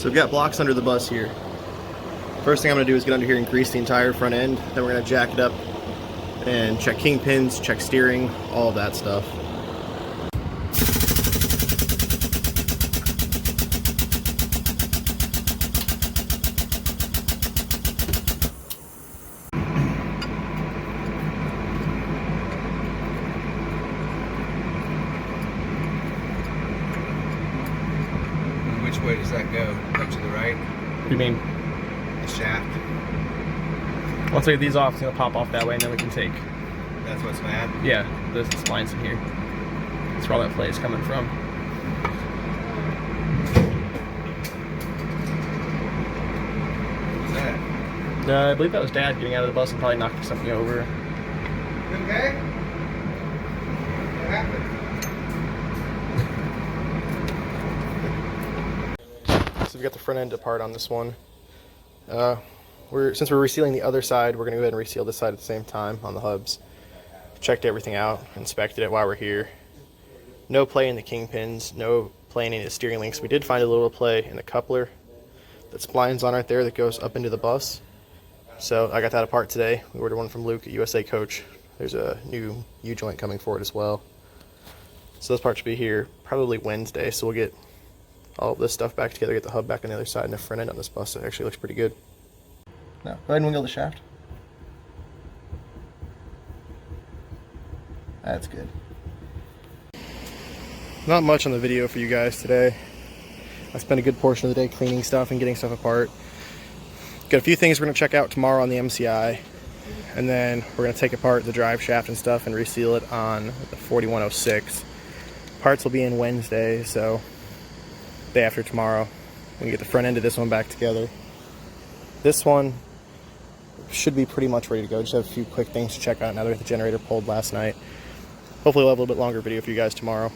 So we've got blocks under the bus here. First thing I'm going to do is get under here and grease the entire front end. Then we're going to jack it up and check kingpins, check steering, all of that stuff. Which way does that go? Up to the right? What do you mean? The shaft? Once I get these off, it's going to pop off that way and then we can take. That's what's bad? Yeah, there's the splines in here. That's where all that play is coming from. What was that? I believe that was Dad getting out of the bus and probably knocking something over. Okay? What happened? So we've got the front end apart on this one. Since we're resealing the other side, we're going to go ahead and reseal this side at the same time on the hubs. Checked everything out, inspected it while we're here. No play in the kingpins, no play in any of the steering links. We did find a little play in the coupler that splines on right there that goes up into the bus. So I got that apart today. We ordered one from Luke at USA Coach. There's a new U-joint coming for it as well. So this part should be here probably Wednesday, so we'll get all of this stuff back together, get the hub back on the other side and the front end on this bus. It actually looks pretty good. Now, go ahead and wiggle the shaft. That's good. Not much on the video for you guys today. I spent a good portion of the day cleaning stuff and getting stuff apart. Got a few things we're going to check out tomorrow on the MCI. And then we're going to take apart the drive shaft and stuff and reseal it on the 4106. Parts will be in Wednesday, so day after tomorrow. We can get the front end of this one back together. This one should be pretty much ready to go. Just have a few quick things to check out now that the generator pulled last night. Hopefully we'll have a little bit longer video for you guys tomorrow.